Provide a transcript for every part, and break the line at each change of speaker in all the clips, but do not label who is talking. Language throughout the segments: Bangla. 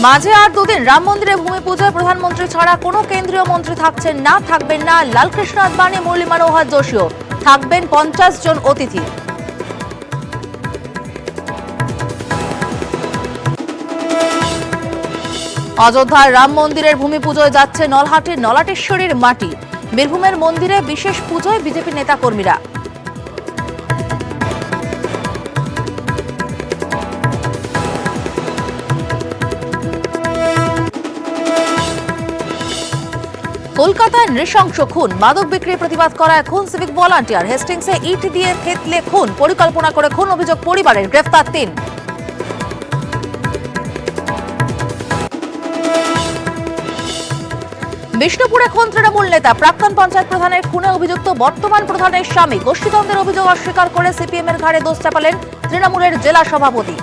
মাঝে আর দুদিন রাম মন্দিরে ভূমি পূজায় প্রধানমন্ত্রী ছাড়া কোনো কেন্দ্রীয় মন্ত্রী থাকছেন না, থাকবেন না লালকৃষ্ণ আদবানি, মুরলী মনোহর যোশীও, থাকবেন 50 জন অতিথি। অযোধ্যার রাম মন্দিরের ভূমি পুজোয় যাচ্ছে নলহাটির নলাটেশ্বরীর মাটি। বীরভূমের মন্দিরে বিশেষ পুজোয় বিজেপি নেতা কর্মীরা। কলকাতায় নৃশংস খুন, মাদক বিক্রির প্রতিবাদ করায় খুন সিভিক ভলান্টিয়ার। হেস্টিংসে ইট দিয়ে থেতলে খুন, পরিকল্পনা করে খুন, অভিযোগ পরিবারের, গ্রেফতার 3। বিষ্ণুপুরে খুন তৃণমূল নেতা, প্রাক্তন পঞ্চায়েত প্রধানের খুনে অভিযুক্ত বর্তমান প্রধানের স্বামী। গোষ্ঠীদ্বন্দ্বের অভিযোগ অস্বীকার করে সিপিএম এর ঘাড়ে দোষ চাপালেন তৃণমূলের জেলা সভাপতি।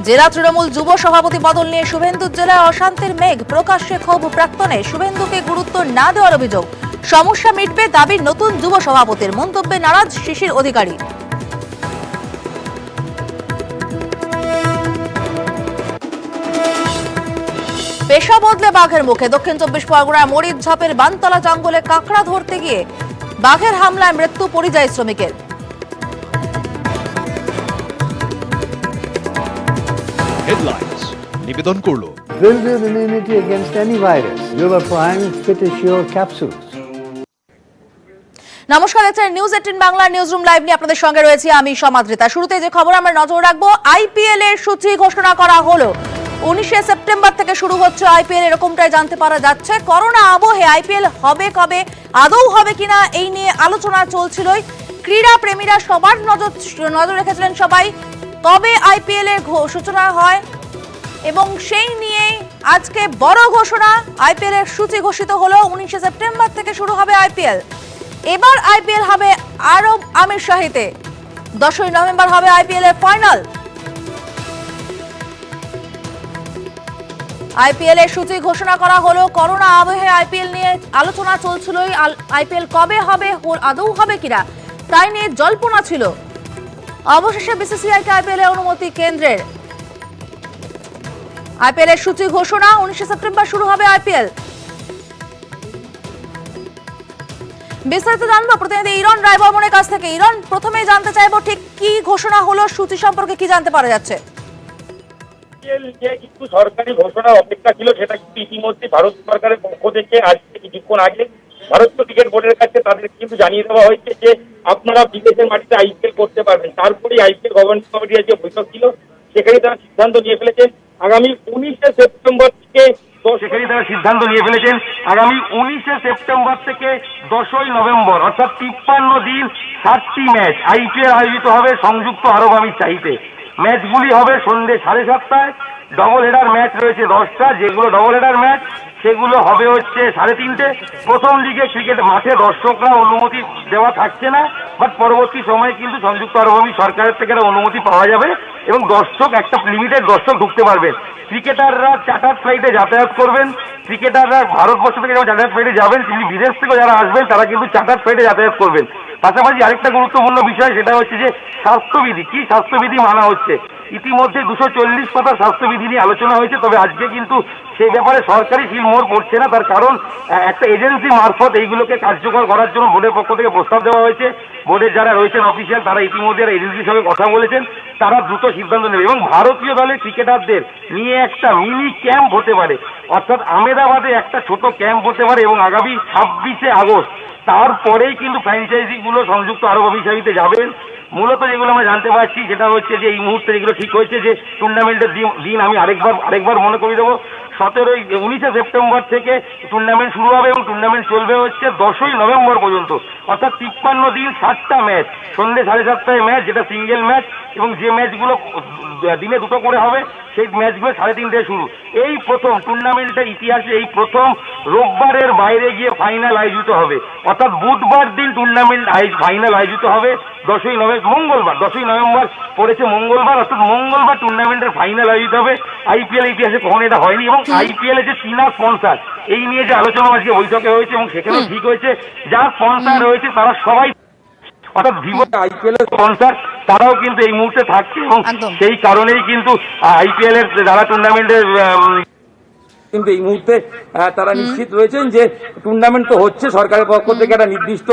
জেলা তৃণমূল যুব সভাপতি বদল নিয়ে শুভেন্দুর জেলায় অশান্তির মেঘ, প্রকাশ্যে ক্ষোভ প্রাক্তনে, শুভেন্দুকে গুরুত্ব না দেওয়ার অভিযোগ। সমস্যা মিটবে দাবি নতুন যুব সভাপতির, মন্তব্যে নারাজ শিশির অধিকারী। পেশা বদলে বাঘের মুখে, দক্ষিণ 24 পরগনায় মরিচঝাপের বানতলা জঙ্গলে কাঁকড়া ধরতে গিয়ে বাঘের হামলায় মৃত্যু পরিযায়ী শ্রমিকের।
হেডলাইন্স নিবেদন করলো
Build your immunity against any virus. River Prime Fit Assure Capsules.
নমস্কার, দেখছেন news 18 Bangla news room live নিয়ে আপনাদের সঙ্গে রয়েছে আমি সমাদৃতা। শুরুতে যে খবর আমরা নজর রাখবো, আইপিএল এর সূচি ঘোষণা করা হলো। 19 সেপ্টেম্বর থেকে শুরু হচ্ছে আইপিএল, এরকমটাই জানতে পারা যাচ্ছে। করোনা আবহে আইপিএল হবে কবে, আদৌ হবে কিনা, এই নিয়ে আলোচনা চলছিলই। ক্রীড়া প্রেমীরা সবার নজর রেখেছিলেন সবাই কবে আইপিএল এর সূচনা হয়, এবং সেই নিয়ে আজকে বড় ঘোষণা। আইপিএল এর সূচি ঘোষিত হলো, 19 সেপ্টেম্বর থেকে শুরু হবে আইপিএল। এবার আইপিএল হবে আরব আমিরশাহিতে, 10ই নভেম্বর হবে আইপিএল এর ফাইনাল। আইপিএল এর সূচি ঘোষণা করা হলো। করোনা আবহে আইপিএল নিয়ে আলোচনা চলছিলই। আইপিএল কবে হবে, আদৌ হবে কিনা, তাই নিয়ে জল্পনা ছিল। অবশেষে বিসিসিআই কে আইপিএল এর অনুমতি কেন্দ্রের। আইপিএল এর সূচি ঘোষণা, 19 সেপ্টেম্বর শুরু হবে আইপিএল। বিস্তারিত জানবো প্রতিনিধি ইরন রায়বর্মনের কাছ থেকে। ইরন, প্রথমেই জানতে চাইবো ঠিক কি ঘোষণা হলো, সূচি সম্পর্কে কি জানতে পারা যাচ্ছে?
যে কিছু সরকারি ঘোষণা অপেক্ষা ছিল, সেটা কিন্তু ইতিমধ্যে ভারত সরকারের পক্ষ থেকে আজকে কিছুক্ষণ আগে ভারতীয় ক্রিকেট বোর্ডের কাছে তাদের কিন্তু জানিয়ে দেওয়া হয়েছে যে আপনারা বিদেশের মাটিতে আইপিএল করতে পারবেন। তারপরেই আইপিএল গভর্নিং কমিটির যে বৈঠক ছিল, সেখানে তারা সিদ্ধান্ত নিয়ে ফেলেছেন আগামী 19 সেপ্টেম্বর থেকে আগামী 19 সেপ্টেম্বর থেকে 10ই নভেম্বর, অর্থাৎ 53 দিন 60টি ম্যাচ আইপিএল আয়োজিত হবে সংযুক্ত আরব আমিরশাহিতে। ম্যাচগুলি হবে সন্ধ্যে 7:30টায়। ডবল হেডার ম্যাচ রয়েছে 10টা, যেগুলো ডবল হেডার ম্যাচ সেগুলো হবে হচ্ছে 3:30টে। প্রথম দিকে ক্রিকেট মাঠে দর্শকরা অনুমতি দেওয়া থাকছে না, বাট পরবর্তী সময়ে কিন্তু সংযুক্ত আরব আমির সরকারের থেকে অনুমতি পাওয়া যাবে এবং দর্শক একটা লিমিটেড দর্শক ঢুকতে পারবেন। ক্রিকেটাররা চার্টার ফ্লাইটে যাতায়াত করবেন। ক্রিকেটাররা ভারতবর্ষ থেকে যেমন চার্টার ফ্লাইটে যাবেন, তিনি বিদেশ থেকে যারা আসবেন তারা কিন্তু চার্টার ফ্লাইটে যাতায়াত করবেন। পাশাপাশি আরেকটা গুরুত্বপূর্ণ বিষয়, সেটা হচ্ছে যে স্বাস্থ্যবিধি, কি স্বাস্থ্যবিধি মানা হচ্ছে। ইতিমধ্যে 240 পাতার স্বাস্থ্যবিধি নিয়ে আলোচনা হয়েছে, তবে আজকে কিন্তু সেই ব্যাপারে সরকারি শিলমোহর পড়ছে না। তার কারণ একটা এজেন্সি মারফত এইগুলোকে কার্যকর করার জন্য বোর্ডের পক্ষ থেকে প্রস্তাব দেওয়া হয়েছে। বোর্ডের যারা রয়েছেন অফিসিয়াল, তারা ইতিমধ্যে এজেন্সির সঙ্গে কথা বলেছেন, তারা দ্রুত সিদ্ধান্ত নেবে এবং ভারতীয় দলের ক্রিকেটারদের নিয়ে একটা মিনি ক্যাম্প হতে পারে, অর্থাৎ আহমেদাবাদে একটা ছোট ক্যাম্প হতে পারে এবং আগামী 26 আগস্ট তারপরেই কিন্তু ফ্র্যাঞ্চাইজিগুলো সংযুক্ত আরব আমিরশাহিতে যাবেন। মূলত যেগুলো আমরা জানতে পারছি সেটা হচ্ছে যে এই মুহূর্তে যেগুলো ঠিক হয়েছে, যে টুর্নামেন্টের দিন আমি আরেকবার মনে করিয়ে দেবো, 19 সেপ্টেম্বর থেকে টুর্নামেন্ট শুরু হবে এবং টুর্নামেন্ট চলবে হচ্ছে 10ই নভেম্বর পর্যন্ত, অর্থাৎ 53 দিন 60টা ম্যাচ, সন্ধ্যে 7:30টায় ম্যাচ, যেটা সিঙ্গেল ম্যাচ, এবং যে ম্যাচগুলো দিনে দুটো করে হবে সেই ম্যাচগুলো 3:30টায় শুরু। এই প্রথম টুর্নামেন্টের ইতিহাসে এই প্রথম রোববারের বাইরে গিয়ে ফাইনাল আয়োজিত হবে, অর্থাৎ বুধবার দিন টুর্নামেন্ট ফাইনাল আয়োজিত হবে 10ই মঙ্গলবার, 10ই নভেম্বর পড়েছে মঙ্গলবার, অর্থাৎ মঙ্গলবার টুর্নামেন্টের ফাইনাল আয়োজিত হবে। আইপিএল ইতিহাসে কখনো এটা হয়নি এবং আইপিএল এর যে চীনা স্পন্সর, এই নিয়ে যে আলোচনা আজকে বৈঠকে হয়েছে এবং সেখানেও ঠিক হয়েছে, যারা স্পন্সর রয়েছে তারা সবাই অর্থাৎ ভিভো আইপিএল এর স্পন্সর তারাও কিন্তু এই মুহূর্তে থাকছে এবং
একদম।
সেই কারণেই কিন্তু আইপিএল এর যারা টুর্নামেন্টের
কিন্তু এই মুহূর্তে তারা নিশ্চিত রয়েছেন যে টুর্নামেন্ট তো হচ্ছে, সরকারের পক্ষ থেকে একটা নির্দিষ্ট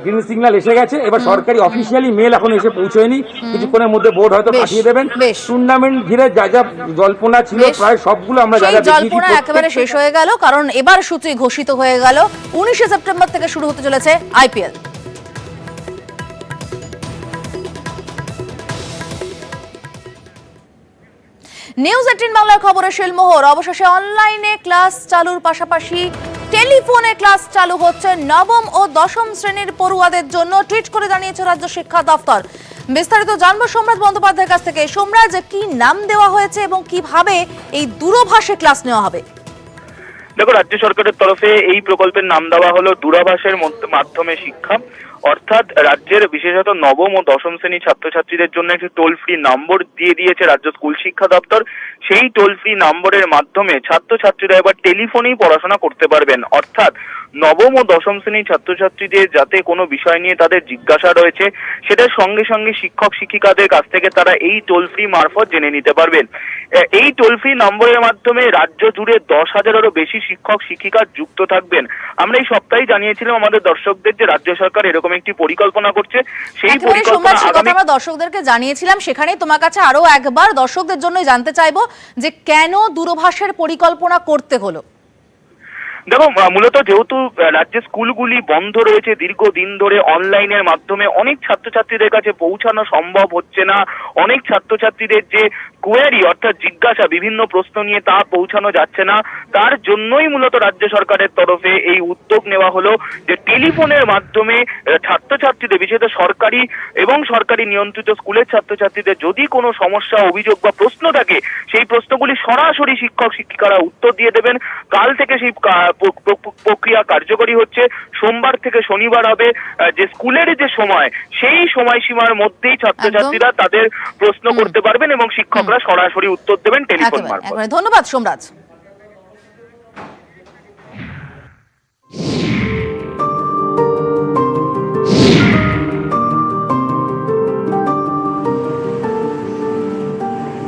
গ্রিন সিগন্যাল এসে গেছে। এবার সরকারি অফিসিয়ালি মেল এখন এসে পৌঁছয়নি, কিছুক্ষণের মধ্যে বোর্ড হয়তো
বেশ,
পাঠিয়ে দেবেন।
বেশ।
টুর্নামেন্ট ঘিরে যা যা জল্পনা ছিল
বেশ।
প্রায় সবগুলো আমরা যা
সেই
যা দেখিয়েছি
জল্পনা একেবারে শেষ হয়ে গেল, কারণ এবার সূচি ঘোষিত হয়ে গেল। 19শে সেপ্টেম্বর থেকে শুরু হতে চলেছে আইপিএল। নিউজ 18 বাংলার খবরে শিলমোহর। অবশেষে অনলাইনে ক্লাস চালুর পাশাপাশি টেলিফোনে ক্লাস চালু হচ্ছে নবম ও দশম শ্রেণীর পড়ুয়াদের জন্য, টুইট করে জানিয়েছে রাজ্য শিক্ষা দপ্তর। বিস্তারিত জানবো সোমরাজ বন্দ্যোপাধ্যায়ের কাছ থেকে। সোমরাজ, কি নাম দেওয়া হয়েছে এবং কিভাবে এই দূরভাষে ক্লাস নেওয়া হবে?
দেখো, রাজ্য সরকারের তরফে এই প্রকল্পের নাম দেওয়া হলো দূরভাষের মাধ্যমে শিক্ষা। অর্থাৎ রাজ্যের বিশেষত নবম ও দশম শ্রেণী ছাত্রছাত্রীদের জন্য একটি টোল ফ্রি নম্বর দিয়ে দিয়েছে রাজ্য স্কুল শিক্ষা দপ্তর। সেই টোল ফ্রি নম্বরের মাধ্যমে ছাত্রছাত্রীরা এবার টেলিফোনেই পড়াশোনা করতে পারবেন। অর্থাৎ নবম ও দশম শ্রেণীর ছাত্রছাত্রীদের যাতে কোনো বিষয় নিয়ে তাদের জিজ্ঞাসা রয়েছে, সেটার সঙ্গে সঙ্গে শিক্ষক শিক্ষিকাদের কাছ থেকে তারা এই টোল ফ্রি মারফত জেনে নিতে পারবেন। এই টোল ফ্রি নম্বরের মাধ্যমে রাজ্য জুড়ে 10,000-এরও বেশি শিক্ষক শিক্ষিকা যুক্ত থাকবেন। আমরা এই সপ্তাহে জানিয়েছিলাম আমাদের দর্শকদের যে রাজ্য সরকার এরকম একটি পরিকল্পনা করছে। সেই পরিকল্পনা আগামী
আমরা দর্শকদেরকে জানিয়েছিলাম, সেখানেই তোমার কাছে আরো একবার দর্শকদের জন্য জানতে চাইবো যে কেন দূরভাষের পরিকল্পনা করতে হলো।
দেখো, মূলত যেহেতু রাজ্যের স্কুলগুলি বন্ধ রয়েছে দীর্ঘদিন ধরে, অনলাইনের মাধ্যমে অনেক ছাত্রছাত্রীদের কাছে পৌঁছানো সম্ভব হচ্ছে না। অনেক ছাত্রছাত্রীদের যে কোয়ারি অর্থাৎ জিজ্ঞাসা, বিভিন্ন প্রশ্ন নিয়ে তা পৌঁছানো যাচ্ছে না। তার জন্যই মূলত রাজ্য সরকারের তরফে এই উদ্যোগ নেওয়া হলো যে টেলিফোনের মাধ্যমে ছাত্রছাত্রীদের, বিশেষত সরকারি এবং সরকারি নিয়ন্ত্রিত স্কুলের ছাত্রছাত্রীদের যদি কোনো সমস্যা, অভিযোগ বা প্রশ্ন থাকে, সেই প্রশ্নগুলি সরাসরি শিক্ষক শিক্ষিকারা উত্তর দিয়ে দেবেন। কাল থেকে সেই প্রক্রিয়া কার্যকরী হচ্ছে। সোমবার থেকে শনিবার হবে যে স্কুলের যে সময়, সেই সময়সীমার মধ্যেই ছাত্রছাত্রীরা তাদের প্রশ্ন করতে পারবেন এবং শিক্ষকরা সরাসরি উত্তর দেবেন টেলিফোন মারফত।
ধন্যবাদ সোমরাজ।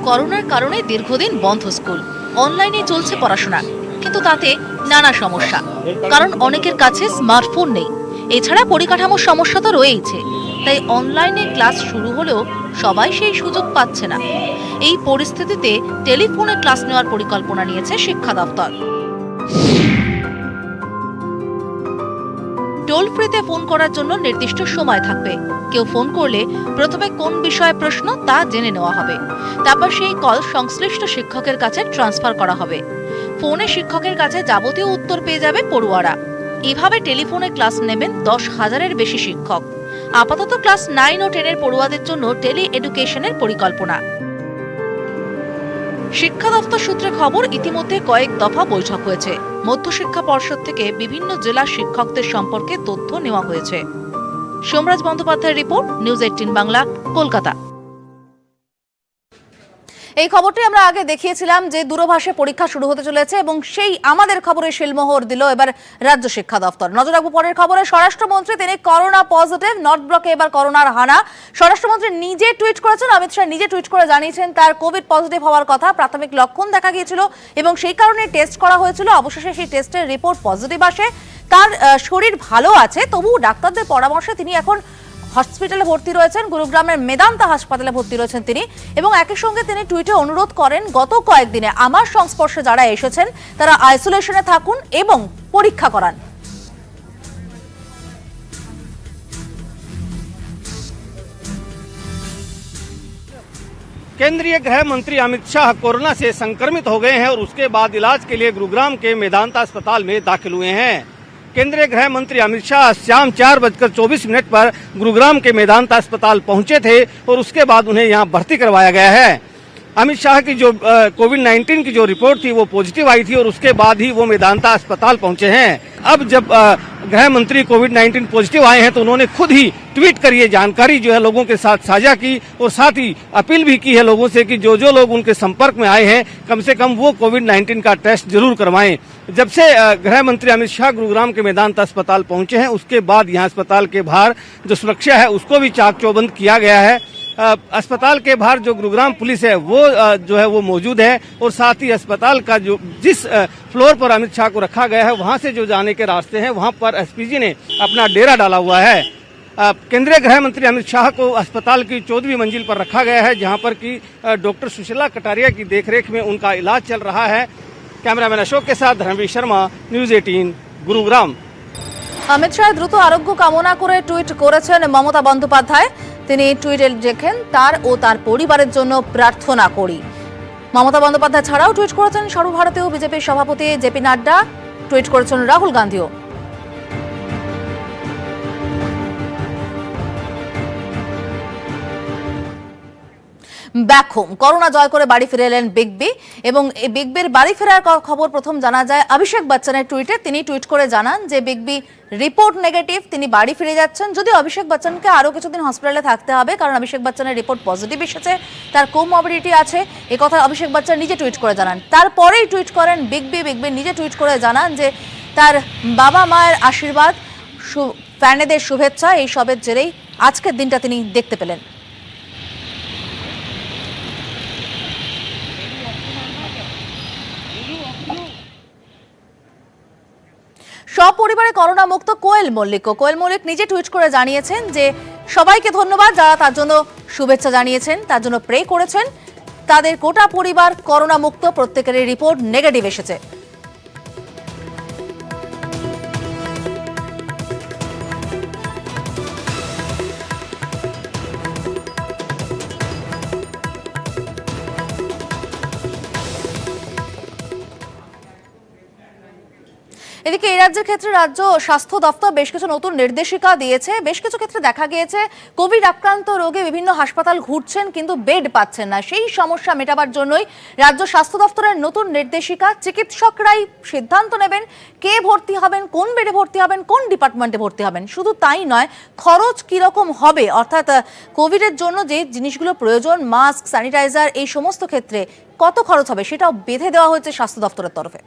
করোনার কারণে দীর্ঘদিন বন্ধ স্কুল, অনলাইনে চলছে পড়াশোনা, কিন্তু তাতে নানা সমস্যা। কারণ অনেকের কাছে স্মার্টফোন নেই, এছাড়া পরিকাঠামোর সমস্যা তো রয়েইছে। তাই অনলাইনে ক্লাস শুরু হলেও সবাই সেই সুযোগ পাচ্ছে না। এই পরিস্থিতিতে টেলিফোনে ক্লাস নেওয়ার পরিকল্পনা নিয়েছে শিক্ষা দপ্তর। টোল ফ্রিতে ফোন করার জন্য নির্দিষ্ট সময় থাকবে। কেউ ফোন করলে প্রথমে কোন বিষয়ে প্রশ্ন তা জেনে নেওয়া হবে, তারপর সেই কল সংশ্লিষ্ট শিক্ষকের কাছে ট্রান্সফার করা হবে। ফোনে শিক্ষকের কাছে যাবতীয় উত্তর পেয়ে যাবে পড়ুয়ারা। এভাবে টেলিফোনে ক্লাস নেবেন 10,000-এর বেশি শিক্ষক। আপাতত ক্লাস 9 ও 10-এর পড়ুয়াদের জন্য টেলি এডুকেশনের পরিকল্পনা। শিক্ষা দপ্তর সূত্রে খবর, ইতিমধ্যে কয়েক দফা বৈঠক হয়েছে। মধ্যশিক্ষা পর্ষদ থেকে বিভিন্ন জেলার শিক্ষকদের সম্পর্কে তথ্য নেওয়া হয়েছে। সোমরাজ বন্দ্যোপাধ্যায়ের রিপোর্ট, নিউজ 18 বাংলা, কলকাতা। এই খবরটি আমরা আগে দেখিয়েছিলাম যে দূরভাষে পরীক্ষা শুরু হতে চলেছে এবং সেই আমাদের খবরে শিলমোহর দিল এবার রাজ্য শিক্ষা দপ্তর। নজর রাখবো পরের খবরে। স্বরাষ্ট্রমন্ত্রী তিনি করোনা পজিটিভ, নর্থ ব্লকে এবার করোনার হানা। স্বরাষ্ট্রমন্ত্রী নিজে টুইট করেছেন, অমিত শাহ নিজে টুইট করে জানিয়েছেন তার কোভিড পজিটিভ হওয়ার কথা। প্রাথমিক লক্ষণ দেখা গিয়েছিল এবং সেই কারণে টেস্ট করা হয়েছিল। অবশেষে সেই টেস্টের রিপোর্ট পজিটিভ আসে। তার শরীর ভালো আছে, তবু ডাক্তারদের পরামর্শে তিনি এখন হসপিটালে ভর্তি রয়েছেন। গুরুগ্রামের মেদান্তা হাসপাতালে ভর্তি রয়েছেন তিনি এবং একই সঙ্গে তিনি টুইটে অনুরোধ করেন, গত কয়েকদিনে আমার সংস্পর্শে যারা এসেছেন তারা আইসোলেশনে থাকুন এবং পরীক্ষা করান।
केंद्रीय गृह मंत्री अमित शाह कोरोना से संक्रमित हो गए हैं और उसके बाद इलाज के लिए गुरुग्राम के मेदांता अस्पताल में दाखिल हुए हैं। केंद्रीय गृह मंत्री अमित शाह शाम 4:24 पर गुरुग्राम के मेदांता अस्पताल पहुंचे थे और उसके बाद उन्हें यहां भर्ती करवाया गया है। अमित शाह की जो कोविड-19 की जो रिपोर्ट थी वो पॉजिटिव आई थी और उसके बाद ही वो मेदांता अस्पताल पहुंचे हैं। अब जब गृह मंत्री कोविड-19 पॉजिटिव आए हैं तो उन्होंने खुद ही ट्वीट कर ये जानकारी जो है लोगों के साथ साझा की और साथ ही अपील भी की है लोगों से कि जो जो लोग उनके संपर्क में आए हैं कम से कम वो कोविड-19 का टेस्ट जरूर करवाएं। जब से गृह मंत्री अमित शाह गुरुग्राम के मेदांता अस्पताल पहुंचे हैं उसके बाद यहाँ अस्पताल के बाहर जो सुरक्षा है उसको भी चाक चौबंद किया गया है। अस्पताल के बाहर जो गुरुग्राम पुलिस है वो जो है वो मौजूद है और साथ ही अस्पताल का जो जिस फ्लोर पर अमित शाह को रखा गया है वहां से जो जाने के रास्ते हैं वहां पर एसपीजी ने अपना डेरा डाला हुआ है। केंद्रीय गृह मंत्री अमित शाह को अस्पताल की 14वीं मंजिल पर रखा गया है जहां पर कि डॉक्टर सुशीला कटारिया की देखरेख में उनका इलाज चल रहा है। कैमरामैन अशोक के साथ धर्मवीर शर्मा, न्यूज 18 गुरुग्राम।
অমিত শাহ দ্রুত আরোগ্য কামনা করে টুইট করেছেন মমতা বন্দ্যোপাধ্যায়। তিনি টুইটে লেখেন তার ও তার পরিবারের জন্য প্রার্থনা করি। মমতা বন্দ্যোপাধ্যায় ছাড়াও টুইট করেছেন সর্বভারতীয় বিজেপির সভাপতি জেপি নাড্ডা, টুইট করেছেন রাহুল গান্ধীও। ব্যাকহোম করোনা জয় করে বাড়ি ফিরে এলেন বিগ বি এবং এই বিগ বির বাড়ি ফেরার খবর প্রথম জানা যায় অভিষেক বচ্চনের টুইটে। তিনি টুইট করে জানান যে বিগ বি রিপোর্ট নেগেটিভ, তিনি বাড়ি ফিরে যাচ্ছেন। যদিও অভিষেক বচ্চনকে আরো কিছুদিন হসপিটালে থাকতে হবে কারণ অভিষেক বচ্চনের রিপোর্ট পজিটিভ এসেছে, তার কোমরবিডিটি আছে, এই কথা অভিষেক বচ্চন নিজে টুইট করে জানান। তারপরেই টুইট করেন বিগ বি নিজে টুইট করে জানান যে তার বাবা মায়ের আশীর্বাদ, ফ্যানেদের শুভেচ্ছা এই সবের জেরেই আজকের দিনটা তিনি দেখতে পেলেন। সপরিবারে করোনা মুক্ত কোয়েল মল্লিক নিজে টুইট করে জানিয়েছেন যে সবাইকে ধন্যবাদ যারা তার জন্য শুভেচ্ছা জানিয়েছেন, তার জন্য প্রে করেছেন। তাদের গোটা পরিবার করোনা মুক্ত, প্রত্যেকের রিপোর্ট নেগেটিভ এসেছে। এদিকে এই রাজ্যের ক্ষেত্রে রাজ্য স্বাস্থ্য দপ্তর বেশ কিছু নতুন নির্দেশিকা দিয়েছে। বেশ কিছু ক্ষেত্রে দেখা গিয়েছে কোভিড আক্রান্ত রোগী বিভিন্ন হাসপাতাল ঘুরছেন কিন্তু বেড পাচ্ছেন না। সেই সমস্যা মেটাবার জন্যই রাজ্য স্বাস্থ্য দপ্তরের নতুন নির্দেশিকা। চিকিৎসকরাই সিদ্ধান্ত নেবেন কে ভর্তি হবেন, কোন বেডে ভর্তি হবেন, কোন ডিপার্টমেন্টে ভর্তি হবেন। শুধু তাই নয়, খরচ কিরকম হবে, অর্থাৎ কোভিডের জন্য যে জিনিসগুলো প্রয়োজন, মাস্ক, স্যানিটাইজার, এই সমস্ত ক্ষেত্রে কত খরচ হবে সেটাও বেঁধে দেওয়া হয়েছে স্বাস্থ্য দপ্তরের তরফে।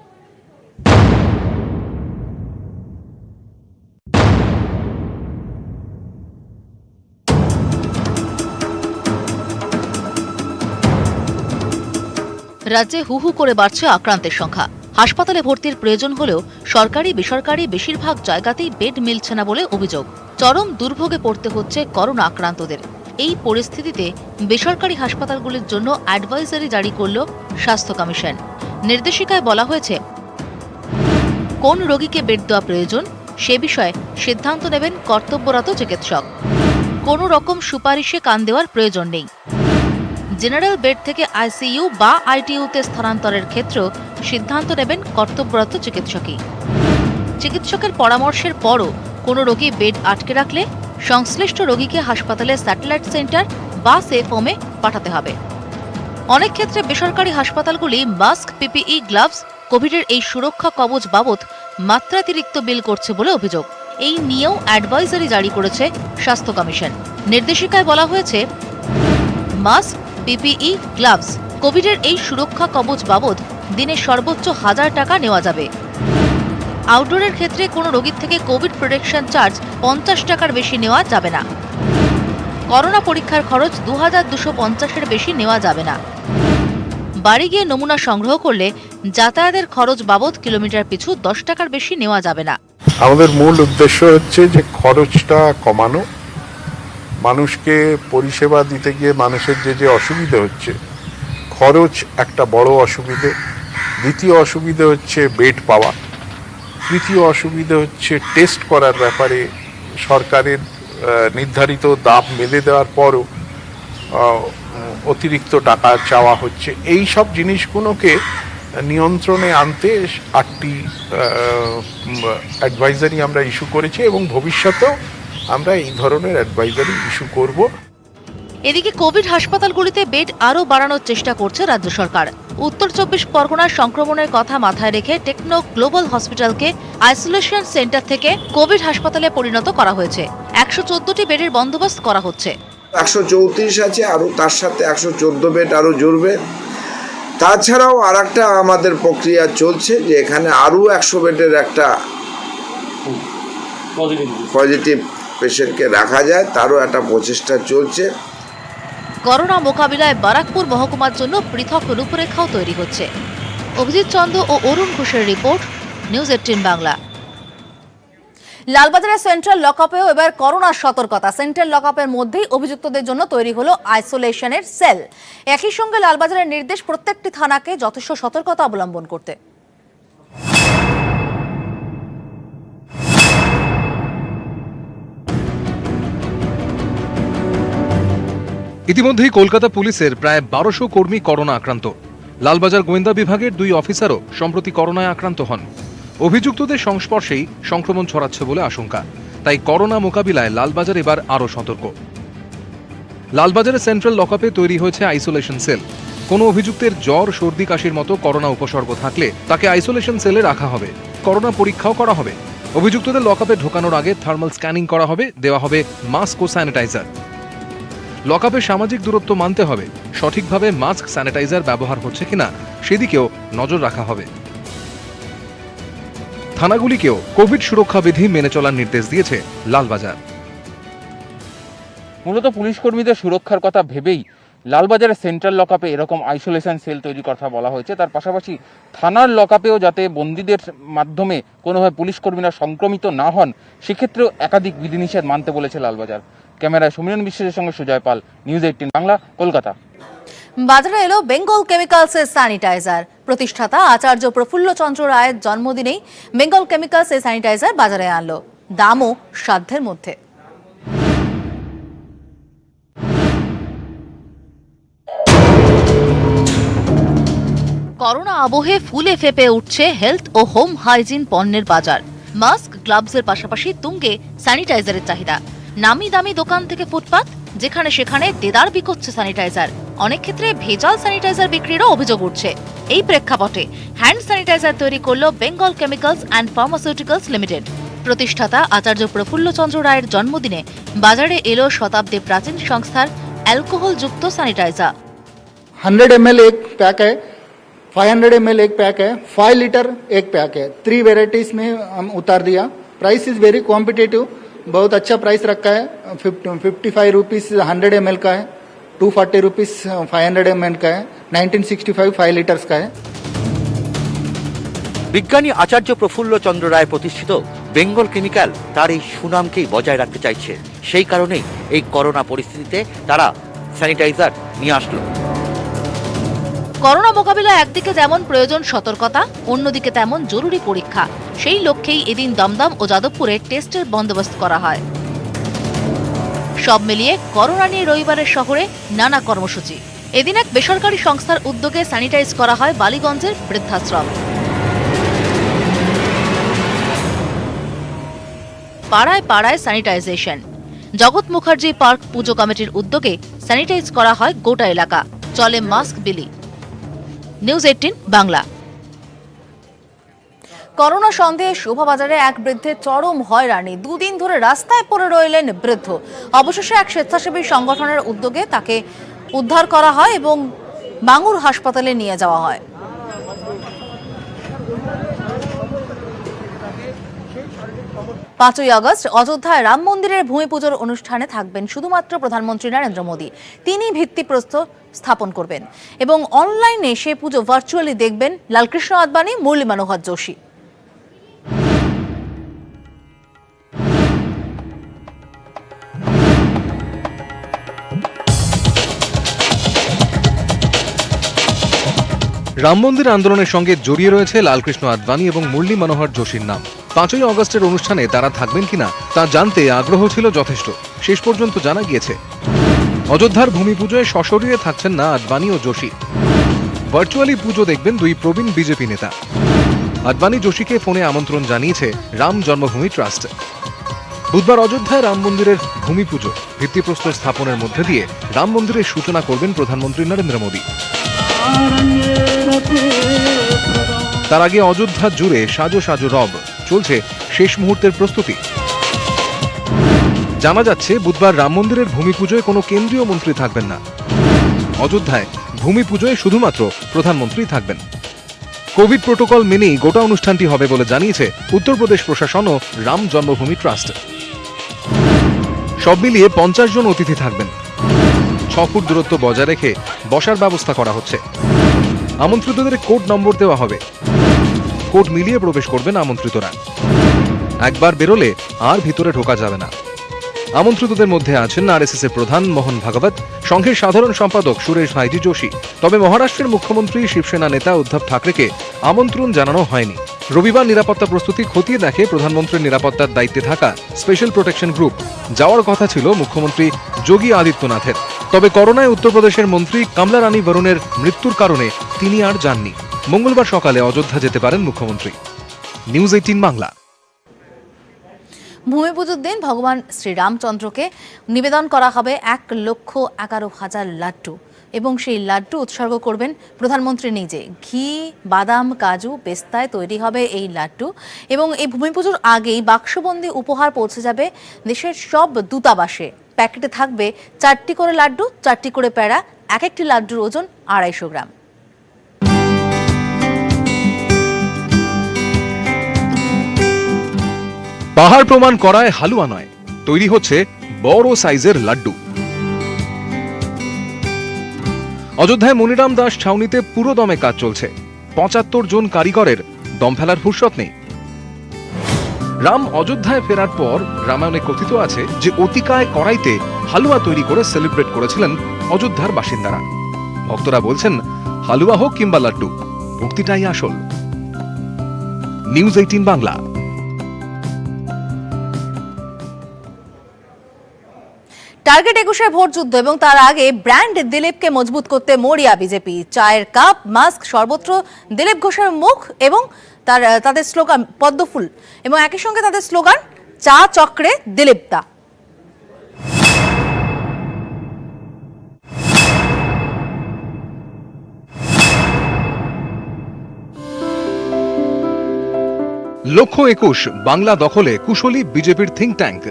রাজ্যে হু হু করে বাড়ছে আক্রান্তের সংখ্যা। হাসপাতালে ভর্তির প্রয়োজন হলেও সরকারি বেসরকারি বেশিরভাগ জায়গাতেই বেড মিলছে না বলে অভিযোগ। চরম দুর্ভোগে পড়তে হচ্ছে করোনা আক্রান্তদের। এই পরিস্থিতিতে বেসরকারি হাসপাতালগুলির জন্য অ্যাডভাইজারি জারি করল স্বাস্থ্য কমিশন। নির্দেশিকায় বলা হয়েছে কোন রোগীকে বেড দেওয়া প্রয়োজন সে বিষয়ে সিদ্ধান্ত নেবেন কর্তব্যরত চিকিৎসক। কোনো রকম সুপারিশে কান দেওয়ার প্রয়োজন নেই। জেনারেল বেড থেকে আইসিইউ বা আইটিইউতে স্থানান্তরের ক্ষেত্রেও সিদ্ধান্ত নেবেন কর্তব্যরত চিকিৎসকই। চিকিৎসকের পরামর্শের পরও কোনো রোগী বেড আটকে রাখলে সংশ্লিষ্ট রোগীকে হাসপাতালে স্যাটেলাইট সেন্টার বা সেফ হোমে পাঠাতে হবে। অনেক ক্ষেত্রে বেসরকারি হাসপাতালগুলি মাস্ক, পিপিই, গ্লাভস, কোভিডের এই সুরক্ষা কবচ বাবদ মাত্রাতিরিক্ত বিল করছে বলে অভিযোগ। এই নিয়েও অ্যাডভাইজারি জারি করেছে স্বাস্থ্য কমিশন। নির্দেশিকায় বলা হয়েছে মাস্ক, পিপিই, গ্লাভস, কোভিডের এই সুরক্ষা কবচ বাবদ দিনে সর্বোচ্চ 1000 টাকা নেওয়া যাবে। আউটডোরের ক্ষেত্রে কোনো রোগীর থেকে কোভিড প্রোটেকশন চার্জ 50 টাকার বেশি নেওয়া যাবে না। করোনা পরীক্ষার খরচ 2250-এর বেশি নেওয়া যাবে না। বাড়ি গিয়ে নমুনা সংগ্রহ করলে যাতায়াতের খরচ বাবদ কিলোমিটার পিছু 10 টাকার বেশি নেওয়া যাবে না।
আমাদের মূল উদ্দেশ্য হচ্ছে যে খরচটা কমানো, মানুষকে পরিষেবা দিতে গিয়ে মানুষের যে অসুবিধা হচ্ছে, খরচ একটা বড় অসুবিধে। দ্বিতীয় অসুবিধা হচ্ছে বেড পাওয়া। তৃতীয় অসুবিধা হচ্ছে টেস্ট করার ব্যাপারে সরকারের নির্ধারিত দাম মেলে দেওয়ার পরও অতিরিক্ত টাকা চাওয়া হচ্ছে। এই সব জিনিসগুলোকে নিয়ন্ত্রণে আনতে 8টি অ্যাডভাইজারি আমরা ইস্যু করেছি এবং ভবিষ্যতেও আমরা এই ধরনের অ্যাডভাইজারি ইস্যু করব।
এদিকে কোভিড হাসপাতালগুলিতে বেড আরও বাড়ানোর চেষ্টা করছে রাজ্য সরকার। উত্তর 24 পরগনার সংক্রমণের কথা মাথায় রেখে টেকনো গ্লোবাল হসপিটালকে আইসোলেশন সেন্টার থেকে কোভিড হাসপাতালে পরিণত করা হয়েছে। 114টি বেডের বন্দোবস্ত করা হচ্ছে।
134 আছে, আরও তার সাথে 114 বেড আরও জুড়বে। তাছাড়াও আর একটা আমাদের প্রক্রিয়া চলছে যে এখানে আরও 100 বেডের একটা পজিটিভ পেশেন্টকে রাখা যায়, তারও একটা প্রচেষ্টা চলছে।
করোনা মোকাবিলায় বারাকপুর মহকুমার জন্য পৃথক রূপরেখাও তৈরি হচ্ছে। অভিজিৎ চন্দ ও অরুণ ঘোষের রিপোর্ট, নিউজ 18 বাংলা। লালবাজারের সেন্ট্রাল লকআপেও এবার করোনার সতর্কতা। সেন্ট্রাল লকআপের মধ্যেই অভিযুক্তদের জন্য তৈরি হলো আইসোলেশনের সেল। একই সঙ্গে লালবাজারের নির্দেশ প্রত্যেকটি থানাকে যথেষ্ট সতর্কতা অবলম্বন করতে।
ইতিমধ্যেই কলকাতা পুলিশের প্রায় 1200 কর্মী করোনা আক্রান্ত। লালবাজার গোয়েন্দা বিভাগের 2 অফিসারও সম্প্রতি করোনায় আক্রান্ত হন। অভিযুক্তদের সংস্পর্শেই সংক্রমণ ছড়াচ্ছে বলে আশঙ্কা। তাই করোনা মোকাবিলায় লালবাজার এবার আরও সতর্ক। লালবাজারের সেন্ট্রাল লকআপে তৈরি হয়েছে আইসোলেশন সেল। কোনো অভিযুক্তের জ্বর, সর্দি, কাশির মতো করোনা উপসর্গ থাকলে তাকে আইসোলেশন সেলে রাখা হবে। করোনা পরীক্ষাও করা হবে। অভিযুক্তদের লকআপে ঢোকানোর আগে থার্মাল স্ক্যানিং করা হবে, দেওয়া হবে মাস্ক ও স্যানিটাইজার। লকআপে সামাজিক দূরত্ব মানতে হবে। সঠিকভাবে মাস্ক, স্যানিটাইজার ব্যবহার হচ্ছে কিনা সেদিকেও নজর রাখা হবে। থানাগুলিকেও কোভিড সুরক্ষা বিধি মেনে চলার নির্দেশ দিয়েছে লালবাজার।
মূলত পুলিশ কর্মীদের সুরক্ষার কথা ভেবেই লালবাজারের সেন্ট্রাল লকআপে এরকম আইসোলেশন সেল তৈরির কথা বলা হয়েছে। তার পাশাপাশি থানার লকআপেও যাতে বন্দীদের মাধ্যমে কোনোভাবে পুলিশ কর্মীরা সংক্রমিত না হন, সেক্ষেত্রেও একাধিক বিধিনিষেধ মানতে বলেছে লালবাজার। ক্যামেরায় সমীরণ বিশ্বাসের সঙ্গে সুজয় পাল, নিউজ 18 বাংলা, কলকাতা।
বাজারে এলো বেঙ্গল কেমিক্যালসের স্যানিটাইজার। প্রতিষ্ঠাতা আচার্য প্রফুল্ল চন্দ্র রায়ের জন্মদিনেই বেঙ্গল কেমিক্যালস এই স্যানিটাইজার বাজারে আনলো, দামও সাধ্যের মধ্যে। করোনা আবহে ফুলে ফেপে উঠছে হেলথ ও হোম হাইজিন পণ্যের বাজার। মাস্ক, গ্লাভসের পাশাপাশি তুঙ্গে স্যানিটাইজারের চাহিদা। নামি দামি দোকান থেকে ফুটপাত, যেখানে সেখানে দেদার বিকোচ্ছে স্যানিটাইজার। অনেক ক্ষেত্রে ভেজাল স্যানিটাইজার বিক্রিরও অভিযোগ উঠছে। এই প্রেক্ষাপটে হ্যান্ড স্যানিটাইজার তৈরি করল Bengal chemicals and pharmaceuticals limited. প্রতিষ্ঠাতা আচার্য প্রফুল্ল চন্দ্র রায়ের জন্মদিনে বাজারে এলো শতাব্দী প্রাচীন সংস্থার অ্যালকোহল যুক্ত স্যানিটাইজার।
100 ml एक पैक है, 500 ml एक पैक है, 5 लीटर एक पैक है। 3 वेराइटीज में हम उतार दिया। प्राइस इज वेरी कॉम्पिटिटिव, बहुत अच्छा प्राइस रखा है। 55 रुपीज 100 ml का है, 240 रुपीज 500 ml का है, 1965 5 लीटर्स का है।
বিজ্ঞানী আচার্য প্রফুল্ল চন্দ্র রায় প্রতিষ্ঠিত বেঙ্গল কেমিক্যাল তার এই সুনামকেই বজায় রাখতে চাইছে। সেই কারণেই এই করোনা পরিস্থিতিতে তারা স্যানিটাইজার নিয়ে আসলো।
করোনা মোকাবিলায় একদিকে যেমন প্রয়োজন সতর্কতা, অন্যদিকে তেমন জরুরি পরীক্ষা। সেই লক্ষ্যেই এদিন দমদম ও যাদবপুরে টেস্টের বন্দোবস্ত করা হয়। সব মিলিয়ে করোনা নিয়ে রবিবারের শহরে নানা কর্মসূচি। এদিন এক বেসরকারি সংস্থার উদ্যোগে স্যানিটাইজ করা হয় বালিগঞ্জের বৃদ্ধাশ্রম। পাড়ায় পাড়ায় স্যানিটাইজেশন। জগৎ মুখার্জি পার্ক পুজো কমিটির উদ্যোগে স্যানিটাইজ করা হয় গোটা এলাকা। চলে মাস্ক বিলি। নিউজ 18 বাংলা। করোনা সন্দেহে শোভাবাজারে এক বৃদ্ধের চরম হয়রানি। 2 দিন ধরে রাস্তায় পড়ে রইলেন বৃদ্ধ। অবশেষে এক স্বেচ্ছাসেবী সংগঠনের উদ্যোগে তাকে উদ্ধার করা হয় এবং বাঙ্গুর হাসপাতালে নিয়ে যাওয়া হয়। 5ই আগস্ট অযোধ্যায় রাম মন্দিরের ভূমি পুজোর অনুষ্ঠানে থাকবেন শুধুমাত্র প্রধানমন্ত্রী নরেন্দ্র মোদী। তিনি ভিত্তিপ্রস্তর স্থাপন করবেন এবং অনলাইনে সে পুজো ভার্চুয়ালি দেখবেন লালকৃষ্ণ আদবানি, মুরলী মনোহর যোশী।
রাম মন্দির আন্দোলনের সঙ্গে জড়িয়ে রয়েছে লালকৃষ্ণ আদবানি এবং মুরলী মনোহর যোশীর নাম। 5ই আগস্টের অনুষ্ঠানে তারা থাকবেন কিনা তা জানতে আগ্রহ ছিল যথেষ্ট। শেষ পর্যন্ত জানা গিয়েছে অযোধ্যার ভূমি পুজোয় সশরীরে থাকছেন না আদবানি ও যোশী। ভার্চুয়ালি পুজো দেখবেন 2 প্রবীণ বিজেপি নেতা। আদবানি যোশীকে ফোনে আমন্ত্রণ জানিয়েছে রাম জন্মভূমি ট্রাস্ট। বুধবার অযোধ্যায় রাম মন্দিরের ভূমি পুজো ভিত্তিপ্রস্তর স্থাপনের মধ্যে দিয়ে রাম মন্দিরের সূচনা করবেন প্রধানমন্ত্রী নরেন্দ্র মোদী। তার আগে অযোধ্যা জুড়ে সাজো সাজো রব চলছে শেষ মুহূর্তের প্রস্তুতি। জানা যাচ্ছে বুধবার রাম মন্দিরের ভূমি পুজোয় কোনো কেন্দ্রীয় মন্ত্রী থাকবেন না। অযোধ্যায় ভূমি পুজোয় শুধুমাত্র প্রধানমন্ত্রী থাকবেন। কোভিড প্রোটোকল মেনেই গোটা অনুষ্ঠানটি হবে বলে জানিয়েছে উত্তরপ্রদেশ প্রশাসন ও রাম জন্মভূমি ট্রাস্ট। সব মিলিয়ে 50 জন অতিথি থাকবেন। 6 ফুট দূরত্ব বজায় রেখে বসার ব্যবস্থা করা হচ্ছে। আমন্ত্রিতদের কোড নম্বর দেওয়া হবে। কোড মিলিয়ে প্রবেশ করবেন আমন্ত্রিতরা। একবার বেরোলে আর ভিতরে ঢোকা যাবে না। আমন্ত্রিতদের মধ্যে আছেন আরএসএস এর প্রধান মোহন ভাগবত, সংঘের সাধারণ সম্পাদক সুরেশ ভাইজি যোশী। তবে মহারাষ্ট্রের মুখ্যমন্ত্রী শিবসেনা নেতা উদ্ধব ঠাকরেকে আমন্ত্রণ জানানো হয়নি। রবিবার নিরাপত্তা প্রস্তুতি খতিয়ে দেখে প্রধানমন্ত্রীর নিরাপত্তার দায়িত্বে থাকা স্পেশাল প্রোটেকশন গ্রুপ। যাওয়ার কথা ছিল মুখ্যমন্ত্রী যোগী আদিত্যনাথের, তবে করোনায় উত্তরপ্রদেশের মন্ত্রী কমলা রানী বরুণের মৃত্যুর কারণে তিনি আর যাননি। মঙ্গলবার সকালে অযোধ্যা যেতে পারেন মুখ্যমন্ত্রী। নিউজ 18 বাংলা।
ভূমি পুজোর দিন ভগবান শ্রীরামচন্দ্রকে নিবেদন করা হবে 1,11,000 লাড্ডু এবং সেই লাড্ডু উৎসর্গ করবেন প্রধানমন্ত্রী নিজে। ঘি, বাদাম, কাজু, পেস্তায় তৈরি হবে এই লাড্ডু এবং এই ভূমি পুজোর আগেই বাক্সবন্দি উপহার পৌঁছে যাবে দেশের সব দূতাবাসে। প্যাকেটে থাকবে 4টি করে লাড্ডু, 4টি করে প্যাড়া, এক একটি লাড্ডুর ওজন 250 গ্রাম।
পাহাড় প্রমাণ করায় হালুয়া নয়, তৈরি হচ্ছে বড় সাইজের লাড্ডু। অযোধ্যায় মনিরাম দাস ছাউনিতে পুরো দমে কাজ চলছে। 75 জন কারিগরের দম ফেলার ফুরসত নেই। রাম অযোধ্যায় ফেরার পর রামায়ণে কথিত আছে যে অতিকায় কড়াইতে হালুয়া তৈরি করে সেলিব্রেট করেছিলেন অযোধ্যার বাসিন্দারা। ভক্তরা বলছেন হালুয়া হোক কিংবা লাড্ডু, ভক্তিটাই আসল। নিউজ 18 বাংলা।
টার্গেট 21-এর ভোট যুদ্ধ এবং তার আগে ব্র্যান্ড দিলীপকে মজবুত করতে মরিয়া বিজেপি। চায়ের কাপ, মাস্ক, সর্বত্র দিলীপ ঘোষের মুখ এবং তাদের স্লোগান পদ্মফুল এবং একই সঙ্গে তাদের স্লোগান চা চক্রে দিলীপ দা।
লক্ষ্য 21 বাংলা দখলে কুশলী বিজেপির থিঙ্ক ট্যাঙ্ক।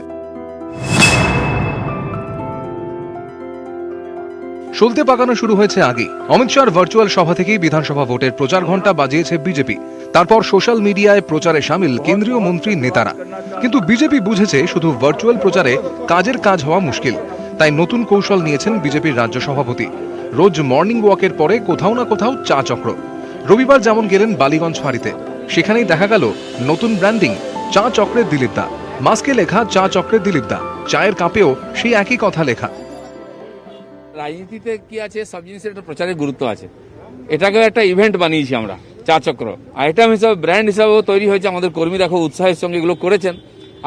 চলতে পাকানো শুরু হয়েছে আগে। অমিত শাহর ভার্চুয়াল সভা থেকেই বিধানসভা ভোটের প্রচার ঘণ্টা বাজিয়েছে বিজেপি। তারপর সোশ্যাল মিডিয়ায় প্রচারে সামিল কেন্দ্রীয় মন্ত্রী নেতারা। কিন্তু বিজেপি বুঝেছে শুধু ভার্চুয়াল প্রচারে কাজের কাজ হওয়া মুশকিল। তাই নতুন কৌশল নিয়েছেন বিজেপির রাজ্য সভাপতি। রোজ মর্নিং ওয়াকের পরে কোথাও না কোথাও চা চক্র। রবিবার যেমন গেলেন বালিগঞ্জ ফাঁড়িতে, সেখানেই দেখা গেল নতুন ব্র্যান্ডিং চা চক্রের দিলীপ দা। মাস্কে লেখা চা চক্রের দিলীপ দা, চায়ের কাপেও সেই একই কথা লেখা।
রাজনীতিতে কি আছে, সব জিনিসের একটা প্রচারের গুরুত্ব আছে। এটাকে একটা ইভেন্ট বানিয়েছি আমরা, চা চক্র আইটেম হিসাবে, ব্র্যান্ড হিসাবেও তৈরি হয়েছে। আমাদের কর্মীরা খুব উৎসাহের সঙ্গে এগুলো করেছেন।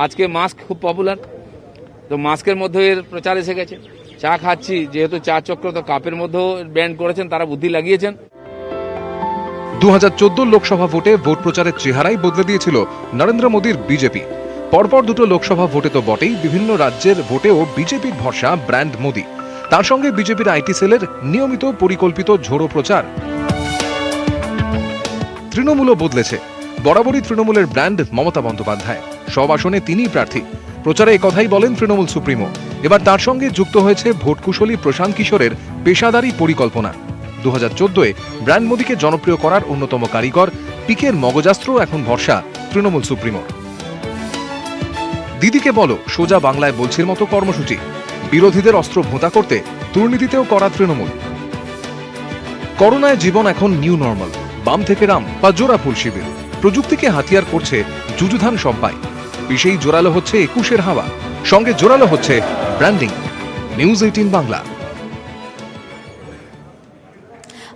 আজকে মাস্ক খুব পপুলার, তো মাস্কের মধ্যে এর প্রচার এসে গেছে। চা খাচ্ছি যেহেতু চা চক্র, তো কাপের মধ্যেও ব্র্যান্ড করেছেন, তারা বুদ্ধি লাগিয়েছেন।
2014 লোকসভা ভোটে ভোট প্রচারের চেহারাই বদলে দিয়েছিল নরেন্দ্র মোদীর বিজেপি। পরপর দুটো লোকসভা ভোটে তো বটেই, বিভিন্ন রাজ্যের ভোটেও বিজেপির ভরসা ব্র্যান্ড মোদী। তার সঙ্গে বিজেপির আইটি সেলের নিয়মিত পরিকল্পিত ঝোড়ো প্রচার। তৃণমূলও বদলেছে। বরাবরই তৃণমূলের ব্র্যান্ড মমতা বন্দ্যোপাধ্যায়। সব আসনে তিনিই প্রার্থী। প্রচারে একথাই বলেন তৃণমূল সুপ্রিমো। এবার তার সঙ্গে যুক্ত হয়েছে ভোটকুশলী প্রশান্ত কিশোরের পেশাদারি পরিকল্পনা। 2014-এ ব্র্যান্ড মোদীকে জনপ্রিয় করার অন্যতম কারিগর পিকের মগজাস্ত্র এখন ভরসা তৃণমূল সুপ্রিমো। দিদিকে বলো সোজা বাংলায় বলছির মতো কর্মসূচি। বিরোধীদের অস্ত্র ভোঁতা করতে দুর্নীতিতেও করা তৃণমূল। করোনায় জীবন এখন নিউ নর্মাল। বাম থেকে রাম বা জোড়া ফুল শিবির। প্রযুক্তিকে হাতিয়ার করছে যুযুধান সব্বাই। বিশেই জোরালো হচ্ছে 21-এর হাওয়া, সঙ্গে জোরালো হচ্ছে ব্র্যান্ডিং। নিউজ 18 বাংলা।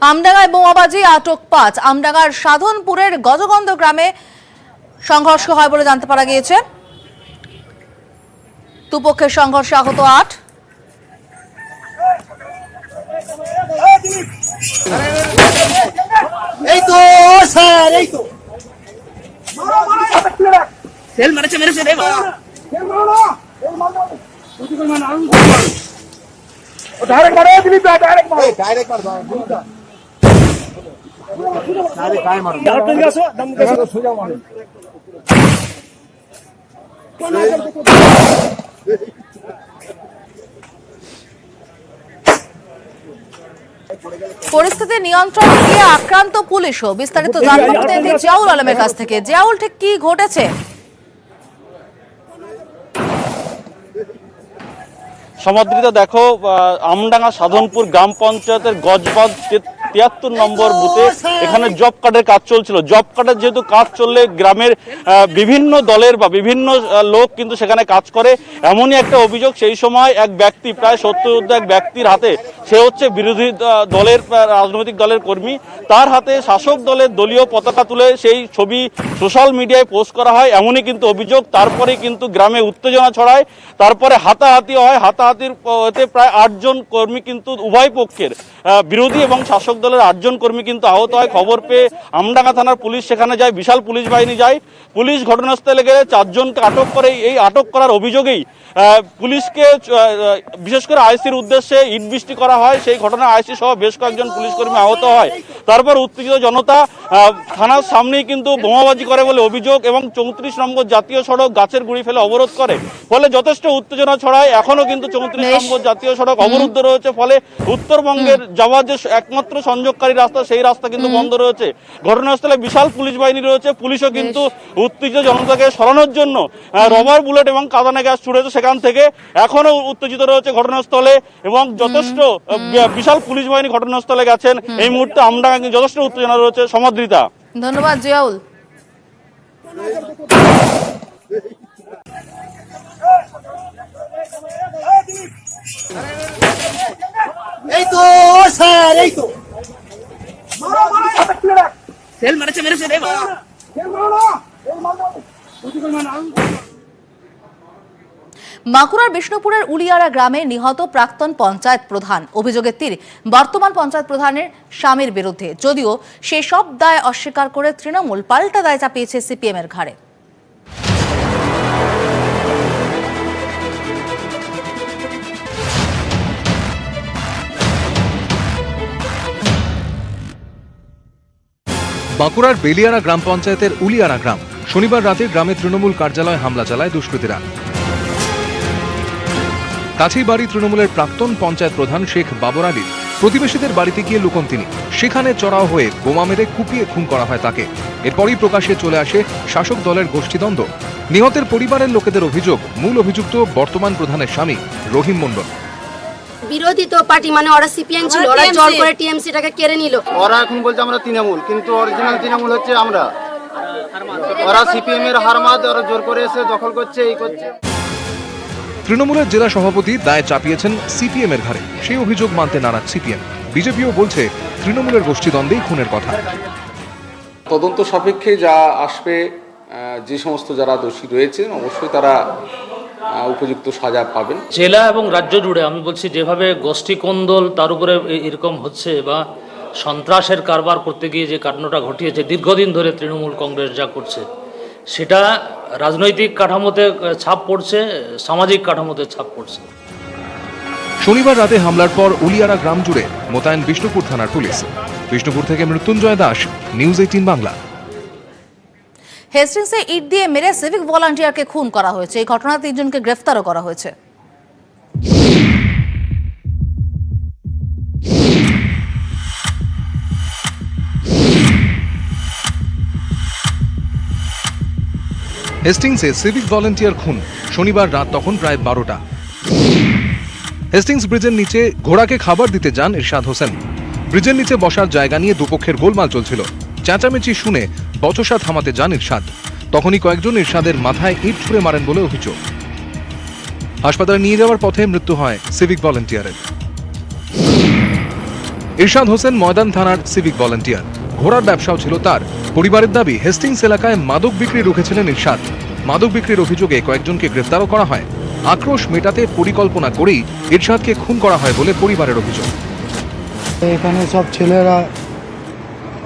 আমডাঙ্গায় বোমাবাজি, আটক 5। আমডাঙ্গার সাধনপুরের গজগন্ধ গ্রামে সংঘর্ষ হয় বলে জানতে পারা গিয়েছে। দুপক্ষের সংঘর্ষে আহত 8।
এই তো স্যার, এই তো সেল মারছে মেরেছে রে বাবা।
পরিস্থিতি নিয়ন্ত্রণে নিয়ে আক্রান্ত পুলিশও। বিস্তারিত জানবো প্রতিনিধি জিয়াউল আলমের কাছ থেকে। জিয়াউল, ঠিক কি ঘটেছে?
সমাদৃতা, দেখো, আমডাঙ্গা সাধনপুর গ্রাম পঞ্চায়েতের গজবাদ 73 নম্বর বুথে এখানে জব কার্ডের কাজ চলছিল। জব কার্ডের যেহেতু কাজ চললে গ্রামের বিভিন্ন দলের বা বিভিন্ন লোক কিন্তু সেখানে কাজ করে, এমনই একটা অভিযোগ। সেই সময় এক ব্যক্তি, প্রায় 70 এক ব্যক্তির হাতে, সে হচ্ছে বিরোধী দলের রাজনৈতিক দলের কর্মী, তার হাতে শাসক দলের দলীয় পতাকা তুলে সেই ছবি সোশ্যাল মিডিয়ায় পোস্ট করা হয়, এমনই কিন্তু অভিযোগ। তারপরে কিন্তু গ্রামে উত্তেজনা ছড়ায়, তারপরে হাতাহাতি হয়। হাতাহাতির প্রায় 8 জন কর্মী কিন্তু উভয় পক্ষের বিরোধী এবং শাসক দলের 8 জন কর্মী কিন্তু আহত হয়। খবর পেয়ে আমডাঙ্গা থানার পুলিশ সেখানে যায়, বিশাল পুলিশ বাহিনী যায়। পুলিশ ঘটনাস্থলে গেলে 4 জনকে আটক করে। এই আটক করার অভিযোগেই পুলিশকে বিশেষ করে আইসির উদ্দেশ্যে ইট বৃষ্টি করা হয়। সেই ঘটনায় আইসি সহ বেশ কয়েকজন পুলিশ কর্মী আহত হয়। তারপর উত্তেজিত জনতা থানার সামনেই কিন্তু বোমাবাজি করে বলে অভিযোগ এবং 34 নম্বর জাতীয় সড়ক গাছের গুঁড়ি ফেলে অবরোধ করে, ফলে যথেষ্ট উত্তেজনা ছড়ায়। এখনো কিন্তু 34 নম্বর জাতীয় সড়ক অবরুদ্ধ রয়েছে, ফলে উত্তরবঙ্গের যাওয়ার যে একমাত্র সংযোগকারী রাস্তা, সেই রাস্তা কিন্তু বন্ধ রয়েছে। ঘটনাস্থলে বিশাল পুলিশ বাহিনী রয়েছে। পুলিশও কিন্তু উত্তেজিত জনতাকে সরানোর জন্য রবার বুলেট এবং কাঁদানে গ্যাস ছুড়েছে সেখান থেকে। এখনো উত্তেজিত রয়েছে ঘটনাস্থলে এবং যথেষ্ট বিশাল পুলিশ বাহিনী ঘটনাস্থলে গেছেন। এই মুহূর্তে আমডাঙ্গা যথেষ্ট উত্তেজনা রয়েছে। সমাদৃতা,
ধন্যবাদ জিয়াউল।
এই তো স্যার, এই তো সেল মেরেছে রে বাবা।
বাঁকুড়ার বিষ্ণুপুরের উলিয়ারা গ্রামে নিহত প্রাক্তন পঞ্চায়েত প্রধান। অভিযোগের তীর বর্তমান পঞ্চায়েত প্রধানের স্বামীর বিরুদ্ধে, যদিও সেসব দায় অস্বীকার করে তৃণমূল পাল্টা দায় চাপিয়েছে সিপিএম এর ঘাড়ে।
বাঁকুড়ার বেলিয়ারা গ্রাম পঞ্চায়েতের উলিয়ারা গ্রাম। শনিবার রাতে গ্রামে তৃণমূল কার্যালয়ে হামলা চালায় দুষ্কৃতীরা। কাছেই বাড়ি তৃণমূলের প্রাক্তন পঞ্চায়েত প্রধান শেখ বাবর আলীর। প্রতিবেশীদের বাড়িতে গিয়ে লুকোন তিনি। সেখানে চড়াও হয়ে বোমা মেরে কুপিয়ে খুন করা হয় তাকে। এরপরই প্রকাশ্যে চলে আসে শাসক দলের গোষ্ঠীদ্বন্দ্ব। নিহতের পরিবারের লোকেদের অভিযোগ, মূল অভিযুক্ত বর্তমান প্রধানের স্বামী রহিম মণ্ডল।
বিরোধী তো পার্টি, মানে ওরা সিপিএম ছিল, ওরা জল করে টিএমসিটাকে কেড়ে নিল।
ওরা এখন বলছে আমরা তৃণমূল, কিন্তু অরিজিনাল তৃণমূল হচ্ছে আমরা। ওরা সিপিএম এর হারমাদ, ওরা জোর করে এসে দখল করছে, এই করছে।
তৃণমূলের জেলা সভাপতি দায় চাপিয়েছেন সিপিএম এর ঘাড়ে। সেই অভিযোগ মানতে নারাজ সিপিএম। বিজেপিও বলছে তৃণমূলের গোষ্ঠীদ্বন্দ্বেই খুনের কথা।
তদন্ত সাপেক্ষে যা আসবে, যে সমস্ত যারা দোষী রয়েছেন অবশ্যই তারা উপযুক্ত সাজা পাবেন।
জেলা এবং রাজ্য জুড়ে আমি বলছি, যেভাবে গোষ্ঠী কোন্দল তার উপরে এরকম হচ্ছে বা সন্ত্রাসের কারবার করতে গিয়ে যে কাণ্ডটা ঘটিয়েছে দীর্ঘদিন ধরে তৃণমূল কংগ্রেস যা করছে, সেটা রাজনৈতিক কাঠামোতে ছাপ পড়ছে, সামাজিক কাঠামোতে ছাপ পড়ছে।
শনিবার রাতে হামলার পর উলিয়ারা গ্রাম জুড়ে মোতায়েন বিষ্ণুপুর থানার পুলিশ। বিষ্ণুপুর থেকে মৃত্যুঞ্জয় দাস, নিউজ 18 বাংলা।
হেস্টিংসে ইট দিয়ে মেরে সিভিক ভলান্টিয়ারকে খুন করা হয়েছে। এই ঘটনায় 3 জনকে গ্রেফতারও করা হয়েছে।
হেস্টিংসে সিভিক ভলান্টিয়ার খুন। শনিবার রাত তখন প্রায় 12টা। হেস্টিংস ব্রিজের নিচে ঘোড়াকে খাবার দিতে যান ইরশাদ হোসেন। ব্রিজের নিচে বসার জায়গা নিয়ে দুপক্ষের গোলমাল চলছিল। চেঁচামেচি শুনে বচসা থামাতে যান ইরশাদ। তখনই কয়েকজন ইরশাদের মাথায় ইট ছুঁড়ে মারেন বলে অভিযোগ। হাসপাতালে নিয়ে যাওয়ার পথে মৃত্যু হয় সিভিক ভলান্টিয়ারের। ইরশাদ হোসেন ময়দান থানার সিভিক ভলান্টিয়ার। ঘোড়ার ব্যবসাও ছিল তার। পরিবারের দাবি, হেস্টিংস এলাকায় মাদক বিক্রি রুখেছিলেন ইরশাদ। মাদক বিক্রির অভিযোগে কয়েকজনকে গ্রেফতারও করা হয়। আক্রোশ মেটাতে পরিকল্পনা করেই ইরশাদকে খুন করা হয় বলে পরিবারের অভিযোগ।
এখানে সব ছেলেরা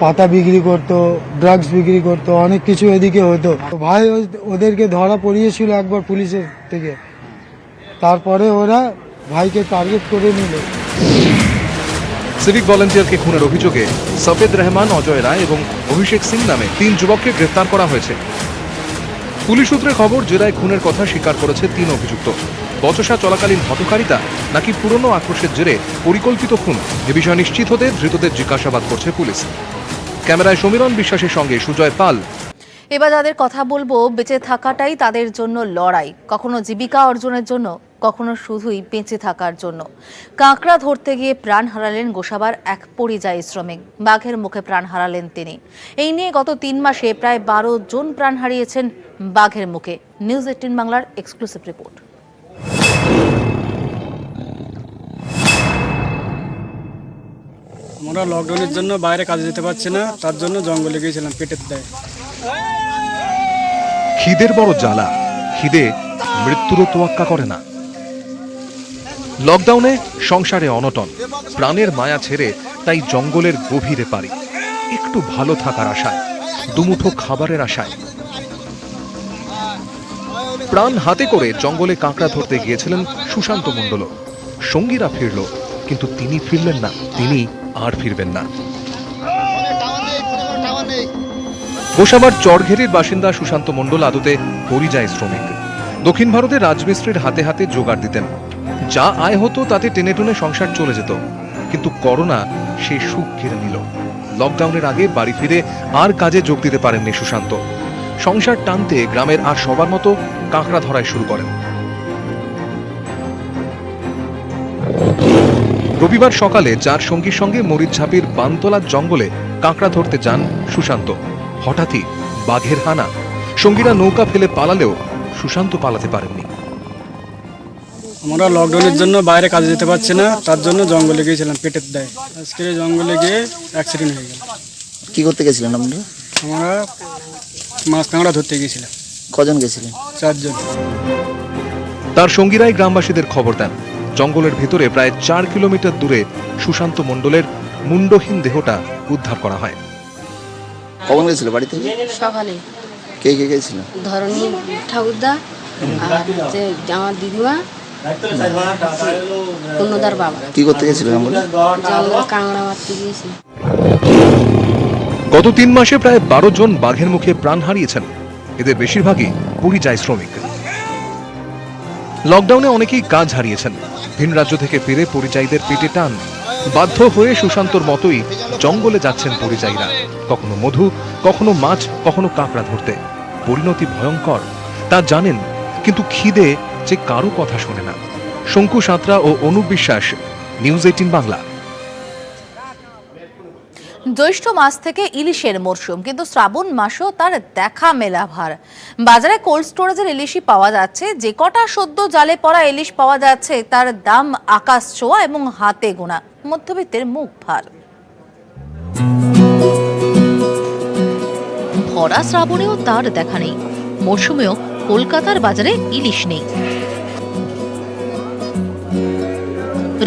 পাতা বিক্রি করতো, ড্রাগস বিক্রি করতো, অনেক কিছু এদিকে হতো। ভাই ওদেরকে ধরা পড়িয়েছিল একবার পুলিশের থেকে, তারপরে ওরা ভাইকে টার্গেট করে নিল।
সিভিক ভলান্টিয়ারকে খুনের অভিযোগে সফেদ রহমান, অজয় রায় এবং অভিষেক সিং নামে 3 যুবককে গ্রেফতার করা হয়েছে। পুলিশ সূত্রে খবর, জেরায় খুনের কথা স্বীকার করেছে 3 অভিযুক্ত। বচসা চলাকালীন হঠকারিতা নাকি পুরনো আক্রোশের জেরে পরিকল্পিত খুন, এ বিষয়ে নিশ্চিত হতে ধৃতদের জিজ্ঞাসাবাদ করছে পুলিশ। ক্যামেরায় সমীরণ বিশ্বাসের সঙ্গে সুজয় পাল।
এবার যাদের কথা বলবো, বেঁচে থাকাটাই তাদের জন্য লড়াই, কখনো জীবিকা অর্জনের জন্য, কখনো শুধুই বেঁচে থাকার জন্য। কাঁকড়া ধরতে গিয়ে প্রাণ হারালেন গোসাবার এক পরিযায়ী শ্রমিক। বাঘের মুখে প্রাণ হারালেন তিনি। এই নিয়ে গত 3 মাসে প্রায় 12 জন প্রাণ হারিয়েছেন বাঘের মুখে। নিউজ 18 বাংলার এক্সক্লুসিভ রিপোর্ট।
আমরা লকডাউনের জন্য বাইরে কাজে যেতে পারছি না, তার জন্য জঙ্গলে গিয়েছিলাম পেটের দায়ে।
খিদের বড় জ্বালা, খিদে মৃত্যুরও তোয়াক্কা করে না। লকডাউনে সংসারে অনটন, প্রাণের মায়া ছেড়ে তাই জঙ্গলের গভীরে পারি, একটু ভালো থাকার আশায়, দুমুঠো খাবারের আশায়। প্রাণ হাতে করে জঙ্গলে কাঁকড়া ধরতে গিয়েছিলেন সুশান্ত মণ্ডল। সঙ্গীরা ফিরল, কিন্তু তিনি ফিরলেন না, তিনি আর ফিরবেন না। গোসাবার চরঘেরির বাসিন্দা সুশান্ত মণ্ডল আদতে পরিযায়ী শ্রমিক। দক্ষিণ ভারতের রাজমিস্ত্রির হাতে হাতে জোগাড় দিতেন। যা আয় হতো তাতে টেনে টুনে সংসার চলে যেত, কিন্তু করোনা সেই সুখ কেড়ে নিল। লকডাউনের আগে বাড়ি ফিরে আর কাজে যোগ দিতে পারেননি সুশান্ত। সংসার টানতে গ্রামের আর সবার মতো কাঁকড়া ধরায় শুরু করেন। রবিবার সকালে 4 সঙ্গীর সঙ্গে মরিচঝাপির বানতলার জঙ্গলে কাঁকড়া ধরতে যান সুশান্ত। হঠাৎই বাঘের হানা। সঙ্গীরা নৌকা ফেলে পালালেও সুশান্ত পালাতে পারেননি।
আমরা লকডাউনের জন্য বাইরে কাজে যেতে পারছি না, তার জন্য জঙ্গলে গিয়েছিলাম পেটের দায়ে। আজকে জঙ্গলে গিয়ে অ্যাক্সিডেন্ট হয়ে গেল।
কি করতে গেছিলেন আপনারা?
আমরা মাছ কাঁকড়া ধরতে গিয়েছিলাম।
কজন গেছিলেন?
4 জন।
তার সঙ্গীরাই গ্রামবাসীদের খবর দেন। জঙ্গলের ভিতরে প্রায় 4 কিলোমিটার দূরে সুশান্ত মণ্ডলের মুন্ডহীন দেহটা উদ্ধার করা হয়।
কখন গেছিল বাড়ি থেকে?
সকালে।
কে কে গেছিল?
ধরনী ঠাকুরদা আর আমার দিদিমা, অন্যদার বাবা।
কি করতে গেছিল জঙ্গলে?
জঙ্গলে কাঁকড়া মারতে গিয়েছি।
গত 3 মাসে প্রায় 12 জন বাঘের মুখে প্রাণ হারিয়েছেন। এদের বেশিরভাগই পরিযায়ী শ্রমিক। লকডাউনে অনেকেই কাজ হারিয়েছেন। ভিন রাজ্য থেকে ফিরে পরিযায়ীদের পেটে টান। বাধ্য হয়ে সুশান্তর মতোই জঙ্গলে যাচ্ছেন পরিযায়ীরা, কখনো মধু, কখনো মাছ, কখনো কাঁকড়া ধরতে। পরিণতি ভয়ঙ্কর তা জানেন, কিন্তু খিদে যে কারো কথা শোনে না। শঙ্কু সাঁতরা ও অনুপ বিশ্বাস, নিউজ 18 বাংলা।
জ্যৈষ্ঠ মাস থেকে ইলিশের মরশুম, কিন্তু শ্রাবণ মাসও তার দেখা মেলা ভার। বাজারে কোল্ড স্টোরেজের ইলিশই পাওয়া যাচ্ছে। যে কটা সদ্য জালে পড়া ইলিশ পাওয়া যাচ্ছে তার দাম আকাশ ছোঁয়া এবং হাতে গোনা। মধ্যবিত্তের মুখ ভার। ভরা শ্রাবণেও তার দেখা নেই, মরশুমেও কলকাতার বাজারে ইলিশ নেই।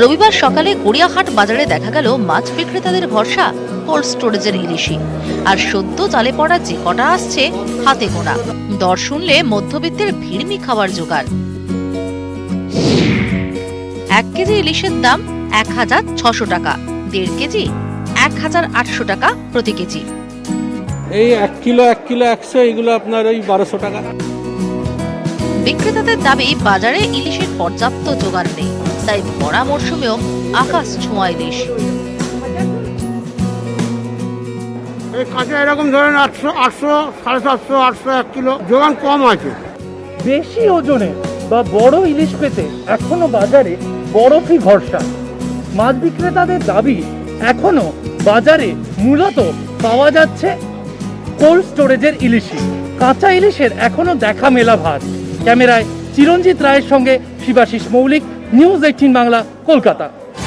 রবিবার সকালে গড়িয়াহাট বাজারে দেখা গেল মাছ বিক্রেতাদের ভরসা কোল্ড স্টোরেজের ইলিশই, আর সদ্য জালে পড়া যে কটা আসছে হাতে গোনা। দর শুনলে মধ্যবিত্তের ভিড়মি খাওয়ার জোগাড়। 1 কেজি ইলিশের দাম 1600 টাকা, 1.5 কেজি 1800 টাকা প্রতি কেজি।
এই 1 কিলো 100 এগুলো আপনার ওই 1200 টাকা।
বিক্রেতাদের দাবি বাজারে ইলিশের পর্যাপ্ত জোগাড় নেই, তাই ভরা মরশুমেও আকাশ ছোঁয়া ইলিশ।
কাঁচা এরকম ধরেন 800, 750, 800, 1 কিলো যোগান কম আছে।
বেশি ওজনে বা বড় ইলিশ পেতে এখনো বাজারে বরফই ভরসা। মাছ বিক্রেতাদের দাবি এখনো বাজারে মূলত পাওয়া যাচ্ছে কোল্ড স্টোরেজের ইলিশই। কাঁচা ইলিশের এখনো দেখা মেলা ভার। ক্যামেরায় চিরঞ্জিত রায়ের সঙ্গে শিবাশিস মৌলিক, নিউজ 18 বাংলা, কলকাতা।